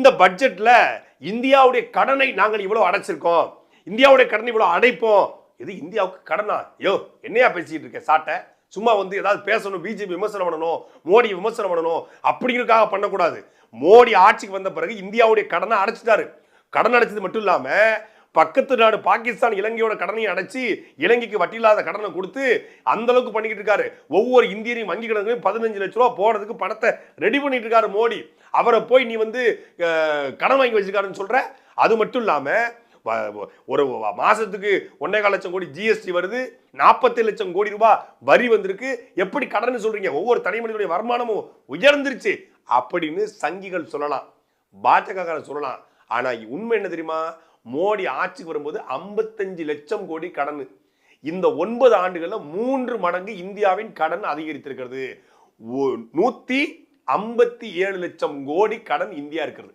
இந்த பட்ஜெட்ல இந்தியாவுடைய கடனை நாங்கள் இவ்வளவு அடைச்சிருக்கோம், இந்தியாவுடைய கடனை இவ்வளவு அடைப்போம். இது இந்தியாவுக்கு கடனா? யோ என்னையா பேசிட்டு இருக்க சாட்டை? சும்மா வந்து ஏதாவது பேசணும், பிஜேபி விமர்சனம் பண்ணணும், மோடி விமர்சனம் பண்ணணும் அப்படிங்கிறதுக்காக பண்ணக்கூடாது. மோடி ஆட்சிக்கு வந்த பிறகு இந்தியாவுடைய கடனை அடைச்சிட்டாரு. கடன் அடைச்சது மட்டும் இல்லாம பக்கத்து நாடு பாகிஸ்தான் இலங்கையோட கடனையும் அடைச்சு இலங்கைக்கு வட்டி இல்லாத கடனை கொடுத்து அந்த அளவுக்கு பண்ணிக்கிட்டு இருக்காரு. ஒவ்வொரு இந்தியரையும் வங்கி கணக்குலையும் 15 லட்சம் ரூபாய் போறதுக்கு பணத்தை ரெடி பண்ணிட்டு இருக்காரு மோடி. அவரை போய் நீ வந்து கடன் வாங்கி வச்சிருக்காருன்னு சொல்ற. அது மட்டும் இல்லாம ஒரு மாசத்துக்கு 1.25 லட்சம் கோடி ஜிஎஸ்டி வருது, 47 லட்சம் கோடி ரூபாய் வரி வந்திருக்கு. எப்படி கடன் சொல்றீங்க? ஒவ்வொரு தனி மனிதனுடைய வருமானமும் உயர்ந்துருச்சு அப்படின்னு சங்கிகள் சொல்லலாம், பாஜக சொல்லலாம். ஆனா உண்மை என்ன தெரியுமா? மோடி ஆட்சிக்கு வரும்போது 55 லட்சம் கோடி கடன். இந்த 9 ஆண்டுகள்ல 3 மடங்கு இந்தியாவின் கடன் அதிகரித்திருக்கிறது. 157 லட்சம் கோடி கடன் இந்தியா இருக்கிறது.